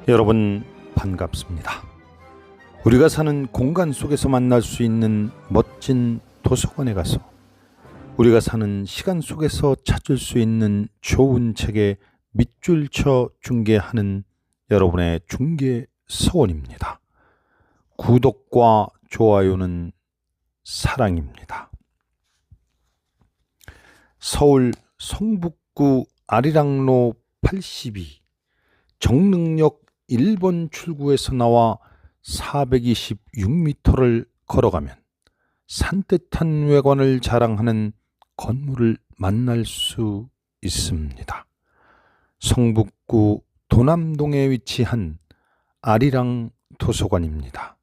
여러분 반갑습니다. 우리가 사는 공간 속에서 만날 수 있는 멋진 도서관에 가서 우리가 사는 시간 속에서 찾을 수 있는 좋은 책의 밑줄 쳐 중계하는 여러분의 중계 서원입니다. 구독과 좋아요는 사랑입니다. 서울 성북구 아리랑로 82 정릉역 1번 출구에서 나와 426m를 걸어가면 산뜻한 외관을 자랑하는 건물을 만날 수 있습니다. 성북구 도남동에 위치한 아리랑 도서관입니다.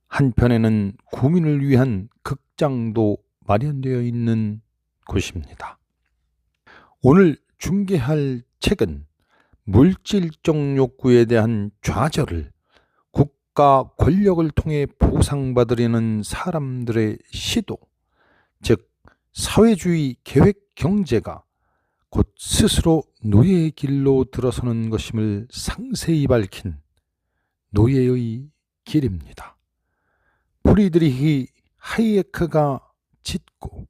한편에는 구민을 위한 극장도 마련되어 있는 곳입니다. 오늘 중계할 책은 물질적 욕구에 대한 좌절을 국가 권력을 통해 보상받으려는 사람들의 시도, 즉 사회주의 계획 경제가 곧 스스로 노예의 길로 들어서는 것임을 상세히 밝힌 노예의 길입니다. 프리드리히 하이에크가 짓고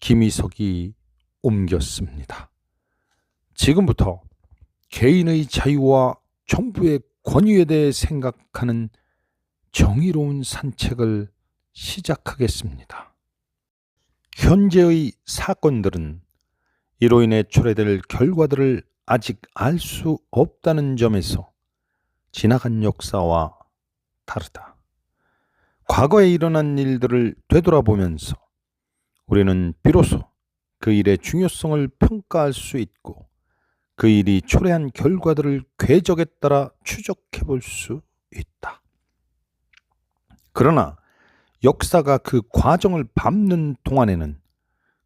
김희석이 옮겼습니다. 지금부터 개인의 자유와 정부의 권위에 대해 생각하는 정의로운 산책을 시작하겠습니다. 현재의 사건들은 이로 인해 초래될 결과들을 아직 알 수 없다는 점에서 지나간 역사와 다르다. 과거에 일어난 일들을 되돌아보면서 우리는 비로소 그 일의 중요성을 평가할 수 있고 그 일이 초래한 결과들을 궤적에 따라 추적해 볼 수 있다. 그러나 역사가 그 과정을 밟는 동안에는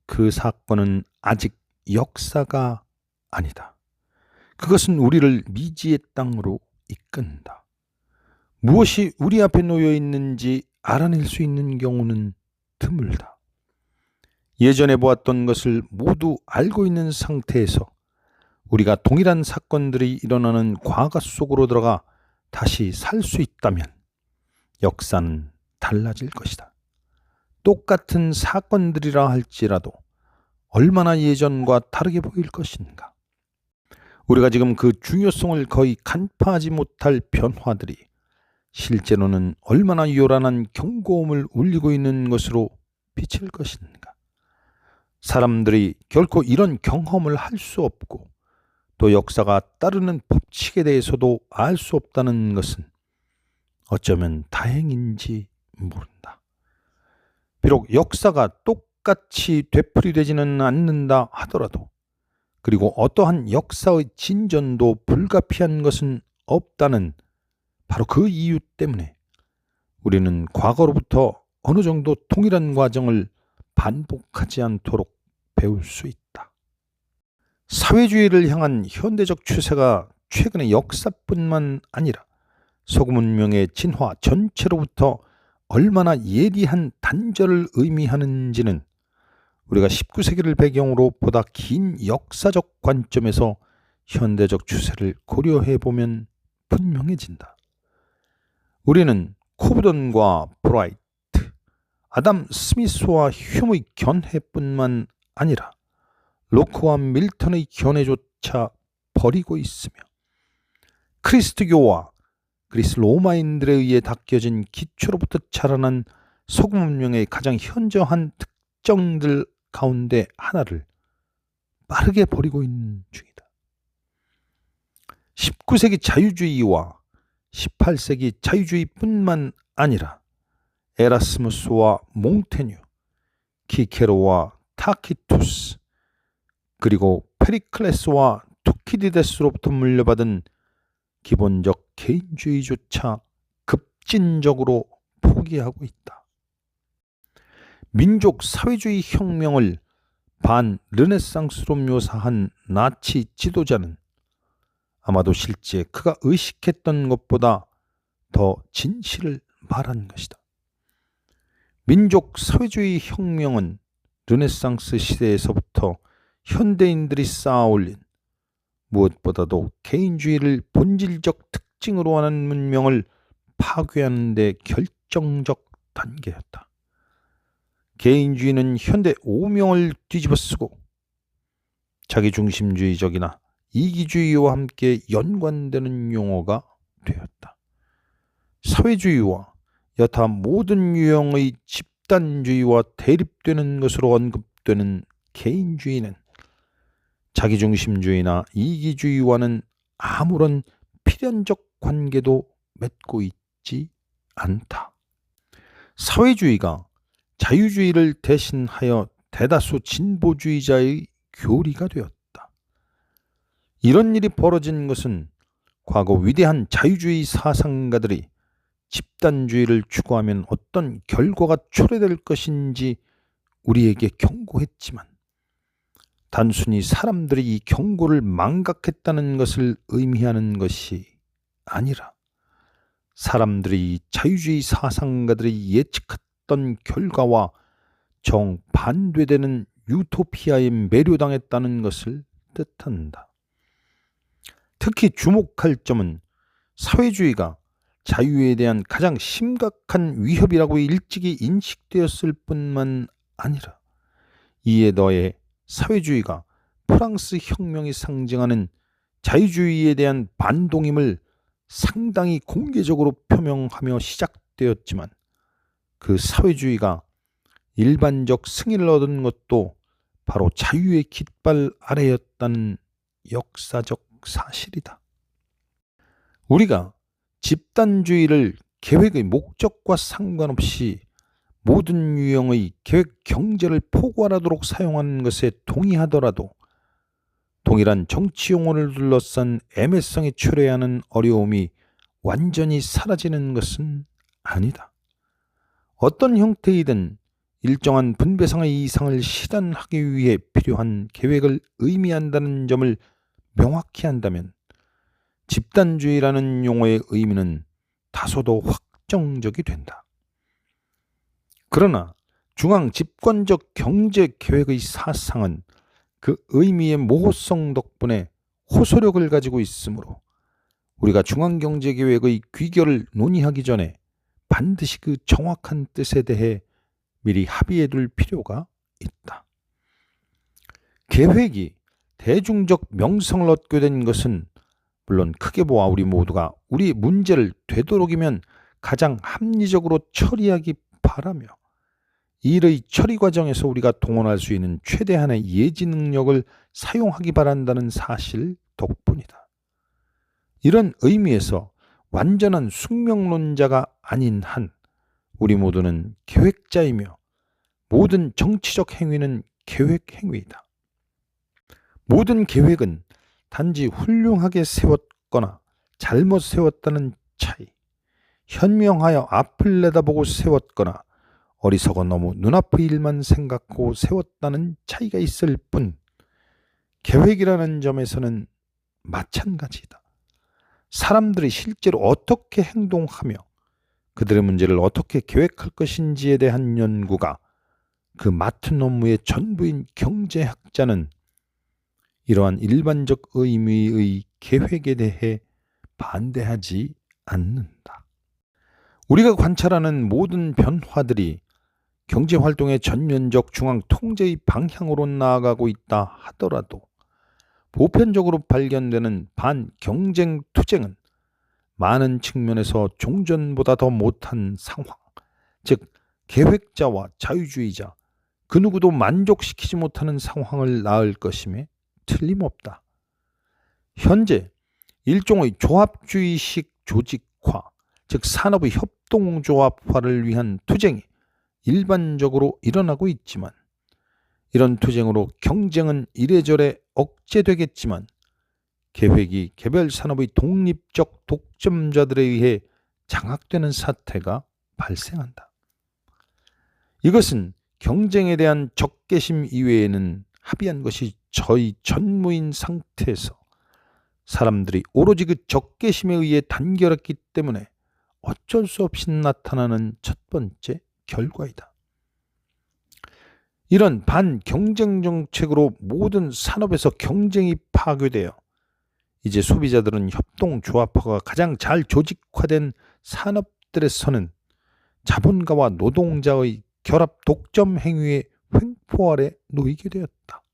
그 사건은 아직 역사가 아니다. 그것은 우리를 미지의 땅으로 이끈다. 무엇이 우리 앞에 놓여 있는지 알아낼 수 있는 경우는 드물다. 예전에 보았던 것을 모두 알고 있는 상태에서 우리가 동일한 사건들이 일어나는 과거 속으로 들어가 다시 살 수 있다면 역사는 달라질 것이다. 똑같은 사건들이라 할지라도 얼마나 예전과 다르게 보일 것인가. 우리가 지금 그 중요성을 거의 간파하지 못할 변화들이 실제로는 얼마나 요란한 경고음을 울리고 있는 것으로 비칠 것인가. 사람들이 결코 이런 경험을 할 수 없고 또 역사가 따르는 법칙에 대해서도 알 수 없다는 것은 어쩌면 다행인지 모른다. 비록 역사가 똑같이 되풀이되지는 않는다 하더라도 그리고 어떠한 역사의 진전도 불가피한 것은 없다는 바로 그 이유 때문에 우리는 과거로부터 어느 정도 동일한 과정을 반복하지 않도록 배울 수 있다. 사회주의를 향한 현대적 추세가 최근의 역사뿐만 아니라 서구문명의 진화 전체로부터 얼마나 예리한 단절을 의미하는지는 우리가 19세기를 배경으로 보다 긴 역사적 관점에서 현대적 추세를 고려해 보면 분명해진다. 우리는 코브던과 브라이트, 아담 스미스와 휴머의 견해뿐만 아니라 로크와 밀턴의 견해조차 버리고 있으며 크리스트교와 그리스 로마인들에 의해 닦여진 기초로부터 자라난 서구 문명의 가장 현저한 특정들 가운데 하나를 빠르게 버리고 있는 중이다. 19세기 자유주의와 18세기 자유주의뿐만 아니라 에라스무스와 몽테뉴, 키케로와 타키투스, 그리고 페리클레스와 투키디데스로부터 물려받은 기본적 개인주의조차 급진적으로 포기하고 있다. 민족 사회주의 혁명을 반 르네상스로 묘사한 나치 지도자는 아마도 실제 그가 의식했던 것보다 더 진실을 말한 것이다. 민족 사회주의 혁명은 르네상스 시대에서부터 현대인들이 쌓아올린 무엇보다도 개인주의를 본질적 특징으로 하는 문명을 파괴하는 데 결정적 단계였다. 개인주의는 현대 오명을 뒤집어쓰고 자기중심주의적이나 이기주의와 함께 연관되는 용어가 되었다. 사회주의와 여타 모든 유형의 집단주의와 대립되는 것으로 언급되는 개인주의는 자기중심주의나 이기주의와는 아무런 필연적 관계도 맺고 있지 않다. 사회주의가 자유주의를 대신하여 대다수 진보주의자의 교리가 되었다. 이런 일이 벌어진 것은 과거 위대한 자유주의 사상가들이 집단주의를 추구하면 어떤 결과가 초래될 것인지 우리에게 경고했지만 단순히 사람들이 이 경고를 망각했다는 것을 의미하는 것이 아니라 사람들이 자유주의 사상가들이 예측했던 결과와 정반대되는 유토피아에 매료당했다는 것을 뜻한다. 특히 주목할 점은 사회주의가 자유에 대한 가장 심각한 위협이라고 일찍이 인식되었을 뿐만 아니라 이에 더해 사회주의가 프랑스 혁명이 상징하는 자유주의에 대한 반동임을 상당히 공개적으로 표명하며 시작되었지만 그 사회주의가 일반적 승인을 얻은 것도 바로 자유의 깃발 아래였다는 역사적 사실이다. 우리가 집단주의를 계획의 목적과 상관없이 모든 유형의 계획 경제를 포괄하도록 사용하는 것에 동의하더라도 동일한 정치 용어를 둘러싼 애매성이 초래하는 어려움이 완전히 사라지는 것은 아니다. 어떤 형태이든 일정한 분배상의 이상을 실현하기 위해 필요한 계획을 의미한다는 점을 명확히 한다면 집단주의라는 용어의 의미는 다소더 확정적이 된다. 그러나 중앙 집권적 경제 계획의 사상은 그 의미의 모호성 덕분에 호소력을 가지고 있으므로 우리가 중앙경제계획의 귀결을 논의하기 전에 반드시 그 정확한 뜻에 대해 미리 합의해 둘 필요가 있다. 계획이 대중적 명성을 얻게 된 것은 물론 크게 보아 우리 모두가 우리 문제를 되도록이면 가장 합리적으로 처리하기 바라며 일의 처리 과정에서 우리가 동원할 수 있는 최대한의 예지 능력을 사용하기 바란다는 사실 덕분이다. 이런 의미에서 완전한 숙명론자가 아닌 한 우리 모두는 계획자이며 모든 정치적 행위는 계획 행위이다. 모든 계획은 단지 훌륭하게 세웠거나 잘못 세웠다는 차이, 현명하여 앞을 내다보고 세웠거나 어리석어 너무 눈앞의 일만 생각하고 세웠다는 차이가 있을 뿐 계획이라는 점에서는 마찬가지다. 사람들이 실제로 어떻게 행동하며 그들의 문제를 어떻게 계획할 것인지에 대한 연구가 그 맡은 업무의 전부인 경제학자는 이러한 일반적 의미의 계획에 대해 반대하지 않는다. 우리가 관찰하는 모든 변화들이 경제활동의 전면적 중앙 통제의 방향으로 나아가고 있다 하더라도 보편적으로 발견되는 반경쟁 투쟁은 많은 측면에서 종전보다 더 못한 상황, 즉 계획자와 자유주의자 그 누구도 만족시키지 못하는 상황을 낳을 것임에 틀림없다. 현재 일종의 조합주의식 조직화, 즉 산업의 협동조합화를 위한 투쟁이 일반적으로 일어나고 있지만 이런 투쟁으로 경쟁은 이래저래 억제되겠지만 계획이 개별 산업의 독립적 독점자들에 의해 장악되는 사태가 발생한다. 이것은 경쟁에 대한 적개심 이외에는 합의한 것이 저희 전무인 상태에서 사람들이 오로지 그 적개심에 의해 단결했기 때문에 어쩔 수 없이 나타나는 첫 번째 결과이다. 이런 반경쟁 정책으로 모든 산업에서 경쟁이 파괴되어 이제 소비자들은 협동조합화가 가장 잘 조직화된 산업들에서는 자본가와 노동자의 결합 독점 행위의 횡포 아래 놓이게 되었다.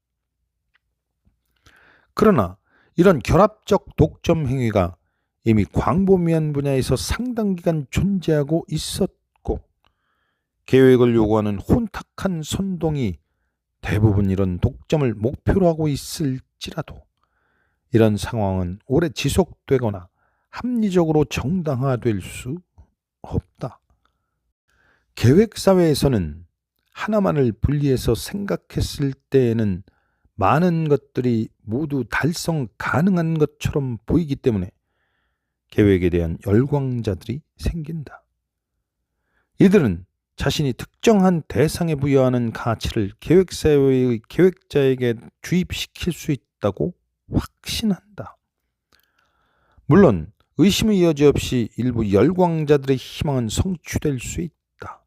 그러나 이런 결합적 독점 행위가 이미 광범위한 분야에서 상당 기간 존재하고 있었고, 계획을 요구하는 혼탁한 선동이 대부분 이런 독점을 목표로 하고 있을지라도 이런 상황은 오래 지속되거나 합리적으로 정당화될 수 없다. 계획사회에서는 하나만을 분리해서 생각했을 때에는 많은 것들이 모두 달성 가능한 것처럼 보이기 때문에 계획에 대한 열광자들이 생긴다. 이들은 자신이 특정한 대상에 부여하는 가치를 계획사회의 계획자에게 주입시킬 수 있다고 확신한다. 물론 의심의 여지 없이 일부 열광자들의 희망은 성취될 수 있다.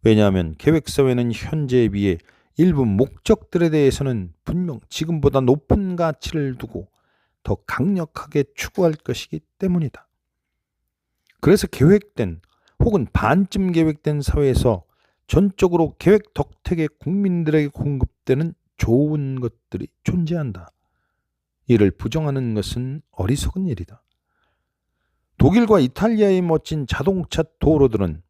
왜냐하면 계획사회는 현재에 비해 일부 목적들에 대해서는 분명 지금보다 높은 가치를 두고 더 강력하게 추구할 것이기 때문이다. 그래서 계획된 혹은 반쯤 계획된 사회에서 전적으로 계획 덕택에 국민들에게 공급되는 좋은 것들이 존재한다. 이를 부정하는 것은 어리석은 일이다. 독일과 이탈리아의 멋진 자동차 도로들은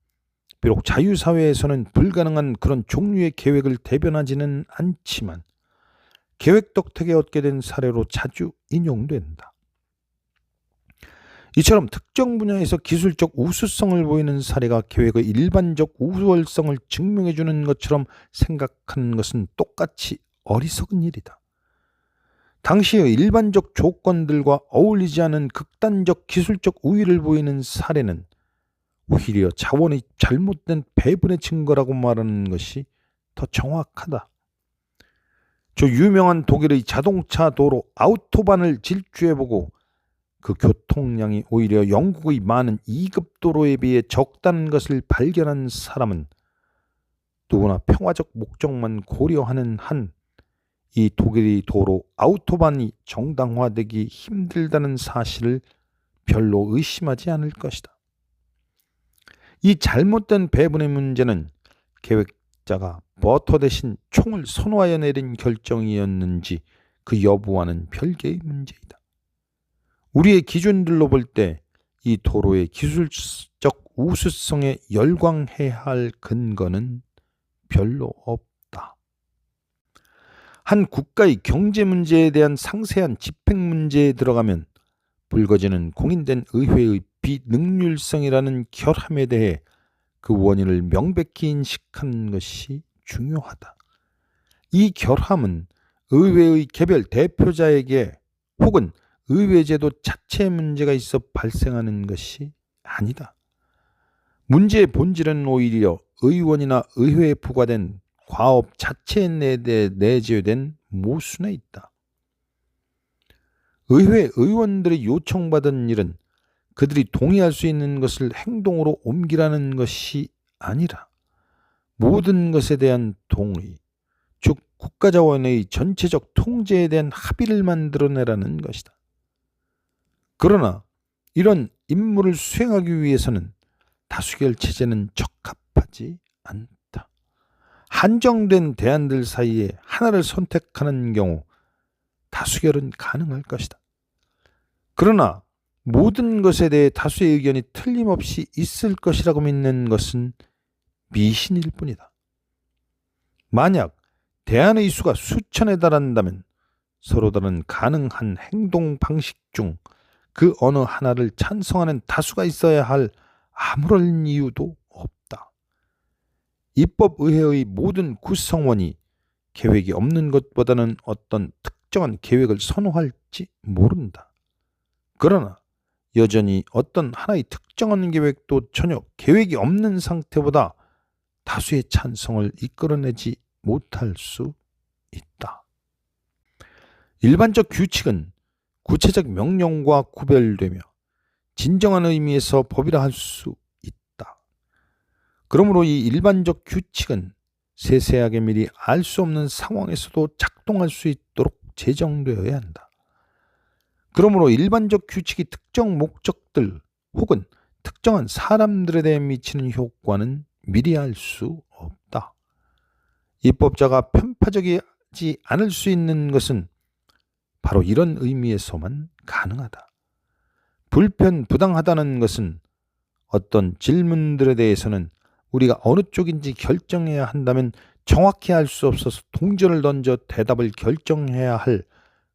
비록 자유사회에서는 불가능한 그런 종류의 계획을 대변하지는 않지만 계획 덕택에 얻게 된 사례로 자주 인용된다. 이처럼 특정 분야에서 기술적 우수성을 보이는 사례가 계획의 일반적 우월성을 증명해주는 것처럼 생각하는 것은 똑같이 어리석은 일이다. 당시의 일반적 조건들과 어울리지 않은 극단적 기술적 우위를 보이는 사례는 오히려 자원의 잘못된 배분의 증거라고 말하는 것이 더 정확하다. 저 유명한 독일의 자동차 도로 아우토반을 질주해보고 그 교통량이 오히려 영국의 많은 2급 도로에 비해 적다는 것을 발견한 사람은 누구나 평화적 목적만 고려하는 한 이 독일의 도로 아우토반이 정당화되기 힘들다는 사실을 별로 의심하지 않을 것이다. 이 잘못된 배분의 문제는 계획자가 버터 대신 총을 선호하여 내린 결정이었는지 그 여부와는 별개의 문제이다. 우리의 기준들로 볼 때 이 도로의 기술적 우수성에 열광해야 할 근거는 별로 없다. 한 국가의 경제 문제에 대한 상세한 집행 문제에 들어가면 불거지는 공인된 의회의 비능률성이라는 결함에 대해 그 원인을 명백히 인식하는 것이 중요하다. 이 결함은 의회의 개별 대표자에게 혹은 의회제도 자체에 문제가 있어 발생하는 것이 아니다. 문제의 본질은 오히려 의원이나 의회에 부과된 과업 자체에 내재된 모순에 있다. 의회 의원들이 요청받은 일은 그들이 동의할 수 있는 것을 행동으로 옮기라는 것이 아니라 모든 것에 대한 동의, 즉 국가자원의 전체적 통제에 대한 합의를 만들어내라는 것이다. 그러나 이런 임무를 수행하기 위해서는 다수결 체제는 적합하지 않다. 한정된 대안들 사이에 하나를 선택하는 경우 다수결은 가능할 것이다. 그러나 모든 것에 대해 다수의 의견이 틀림없이 있을 것이라고 믿는 것은 미신일 뿐이다. 만약 대안의 수가 수천에 달한다면 서로 다른 가능한 행동 방식 중 그 어느 하나를 찬성하는 다수가 있어야 할 아무런 이유도 없다. 입법의회의 모든 구성원이 계획이 없는 것보다는 어떤 특정한 계획을 선호할지 모른다. 그러나 여전히 어떤 하나의 특정한 계획도 전혀 계획이 없는 상태보다 다수의 찬성을 이끌어내지 못할 수 있다. 일반적 규칙은 구체적 명령과 구별되며 진정한 의미에서 법이라 할 수 있다. 그러므로 이 일반적 규칙은 세세하게 미리 알 수 없는 상황에서도 작동할 수 있도록 제정되어야 한다. 그러므로 일반적 규칙이 특정 목적들 혹은 특정한 사람들에 대해 미치는 효과는 미리 알 수 없다. 입법자가 편파적이지 않을 수 있는 것은 바로 이런 의미에서만 가능하다. 불편부당하다는 것은 어떤 질문들에 대해서는 우리가 어느 쪽인지 결정해야 한다면 정확히 알 수 없어서 동전을 던져 대답을 결정해야 할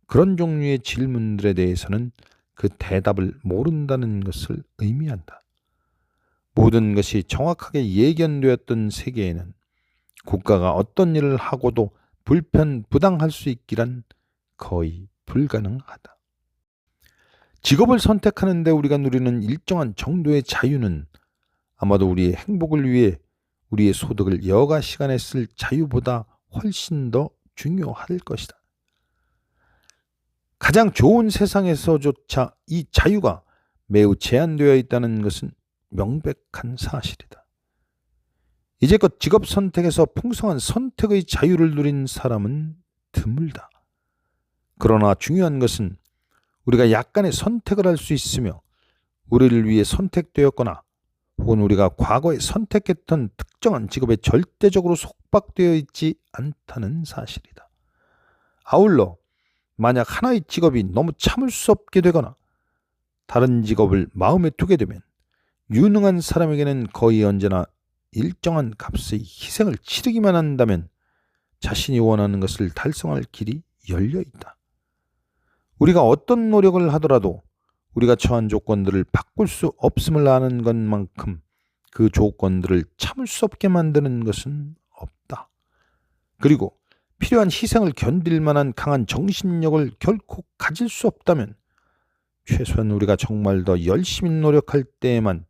그런 종류의 질문들에 대해서는 그 대답을 모른다는 것을 의미한다. 모든 것이 정확하게 예견되었던 세계에는 국가가 어떤 일을 하고도 불편부당할 수 있기란 거의 불가능하다. 직업을 선택하는 데 우리가 누리는 일정한 정도의 자유는 아마도 우리의 행복을 위해 우리의 소득을 여가 시간에 쓸 자유보다 훨씬 더 중요할 것이다. 가장 좋은 세상에서조차 이 자유가 매우 제한되어 있다는 것은 명백한 사실이다. 이제껏 직업 선택에서 풍성한 선택의 자유를 누린 사람은 드물다. 그러나 중요한 것은 우리가 약간의 선택을 할 수 있으며 우리를 위해 선택되었거나 혹은 우리가 과거에 선택했던 특정한 직업에 절대적으로 속박되어 있지 않다는 사실이다. 아울러 만약 하나의 직업이 너무 참을 수 없게 되거나 다른 직업을 마음에 두게 되면 유능한 사람에게는 거의 언제나 일정한 값의 희생을 치르기만 한다면 자신이 원하는 것을 달성할 길이 열려 있다. 우리가 어떤 노력을 하더라도 우리가 처한 조건들을 바꿀 수 없음을 아는 것만큼 그 조건들을 참을 수 없게 만드는 것은 없다. 그리고 필요한 희생을 견딜 만한 강한 정신력을 결코 가질 수 없다면 최소한 우리가 정말 더 열심히 노력할 때에만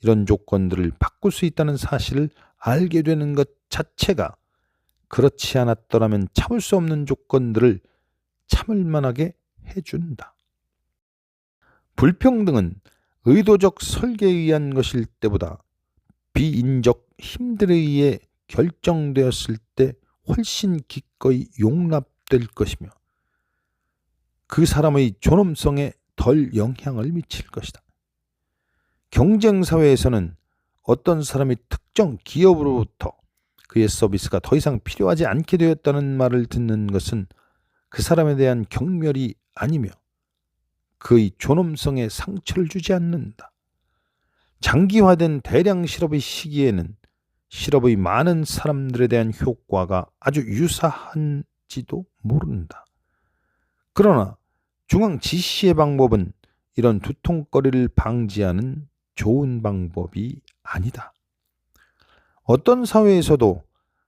이런 조건들을 바꿀 수 있다는 사실을 알게 되는 것 자체가 그렇지 않았더라면 참을 수 없는 조건들을 참을 만하게 해준다. 불평등은 의도적 설계에 의한 것일 때보다 비인적 힘들에 의해 결정되었을 때 훨씬 기꺼이 용납될 것이며 그 사람의 존엄성에 덜 영향을 미칠 것이다. 경쟁사회에서는 어떤 사람이 특정 기업으로부터 그의 서비스가 더 이상 필요하지 않게 되었다는 말을 듣는 것은 그 사람에 대한 경멸이 아니며 그의 존엄성에 상처를 주지 않는다. 장기화된 대량 실업의 시기에는 실업의 많은 사람들에 대한 효과가 아주 유사한지도 모른다. 그러나 중앙 지시의 방법은 이런 두통거리를 방지하는 좋은 방법이 아니다. 어떤 사회에서도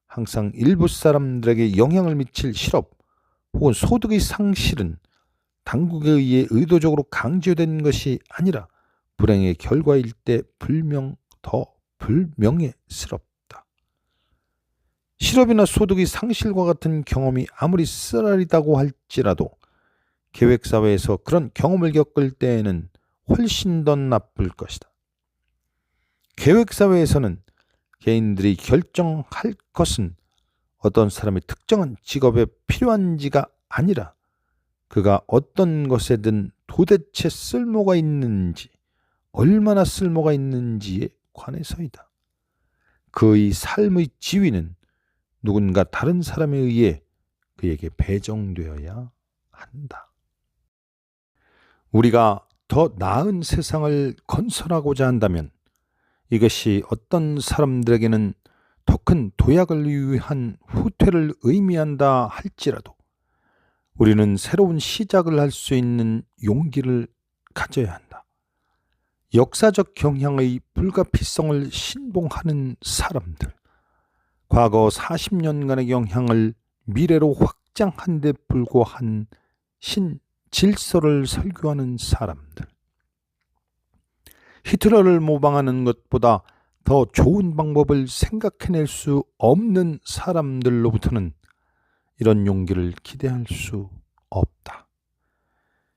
항상 일부 사람들에게 영향을 미칠 실업 혹은 소득의 상실은 당국에 의해 의도적으로 강제된 것이 아니라 불행의 결과일 때 더 불명예스럽다. 실업이나 소득의 상실과 같은 경험이 아무리 쓰라리다고 할지라도 계획사회에서 그런 경험을 겪을 때에는 훨씬 더 나쁠 것이다. 계획사회에서는 개인들이 결정할 것은 어떤 사람이 특정한 직업에 필요한지가 아니라 그가 어떤 것에든 도대체 쓸모가 있는지, 얼마나 쓸모가 있는지에 관해서이다. 그의 삶의 지위는 누군가 다른 사람에 의해 그에게 배정되어야 한다. 우리가 더 나은 세상을 건설하고자 한다면 이것이 어떤 사람들에게는 더 큰 도약을 위한 후퇴를 의미한다 할지라도 우리는 새로운 시작을 할 수 있는 용기를 가져야 한다. 역사적 경향의 불가피성을 신봉하는 사람들, 과거 40년간의 영향을 미래로 확장한 데 불과한 신질서를 설교하는 사람들, 히틀러를 모방하는 것보다 더 좋은 방법을 생각해낼 수 없는 사람들로부터는 이런 용기를 기대할 수 없다.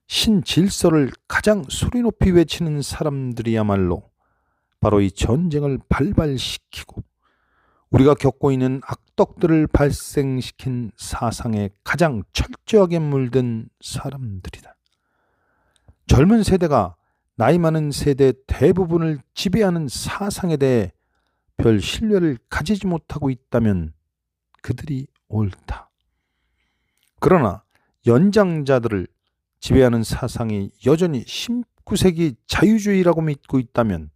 신질서를 가장 소리 높이 외치는 사람들이야말로 바로 이 전쟁을 발발시키고 우리가 겪고 있는 악덕들을 발생시킨 사상에 가장 철저하게 물든 사람들이다. 젊은 세대가 나이 많은 세대 대부분을 지배하는 사상에 대해 별 신뢰를 가지지 못하고 있다면 그들이 옳다. 그러나 연장자들을 지배하는 사상이 여전히 19세기 자유주의라고 믿고 있다면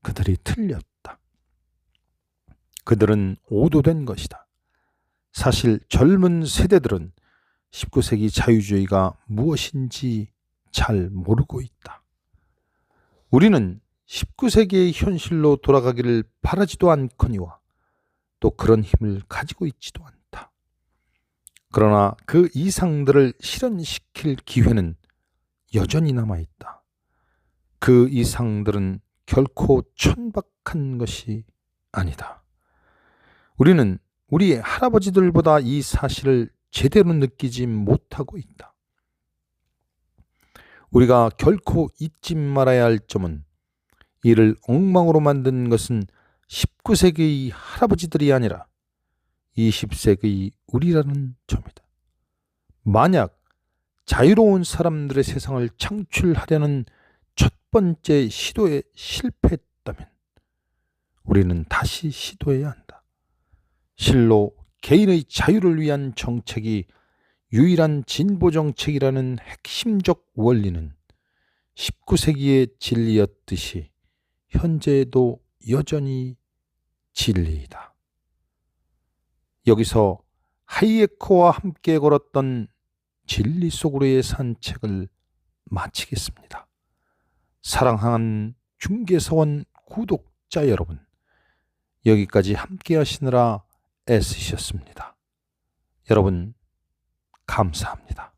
그들이 틀렸다. 그들은 오도된 것이다. 사실 젊은 세대들은 19세기 자유주의가 무엇인지 잘 모르고 있다. 우리는 19세기의 현실로 돌아가기를 바라지도 않거니와 또 그런 힘을 가지고 있지도 않다. 그러나 그 이상들을 실현시킬 기회는 여전히 남아있다. 그 이상들은 결코 천박한 것이 아니다. 우리는 우리 할아버지들보다 이 사실을 제대로 느끼지 못하고 있다. 우리가 결코 잊지 말아야 할 점은 이를 엉망으로 만든 것은 19세기의 할아버지들이 아니라 20세기의 우리라는 점이다. 만약 자유로운 사람들의 세상을 창출하려는 첫 번째 시도에 실패했다면 우리는 다시 시도해야 한다. 실로 개인의 자유를 위한 정책이 유일한 진보 정책이라는 핵심적 원리는 19세기의 진리였듯이 현재에도 여전히 진리이다. 여기서 하이에커와 함께 걸었던 진리 속으로의 산책을 마치겠습니다. 사랑하는 중개사원 구독자 여러분, 여기까지 함께 하시느라 애쓰셨습니다. 여러분 감사합니다.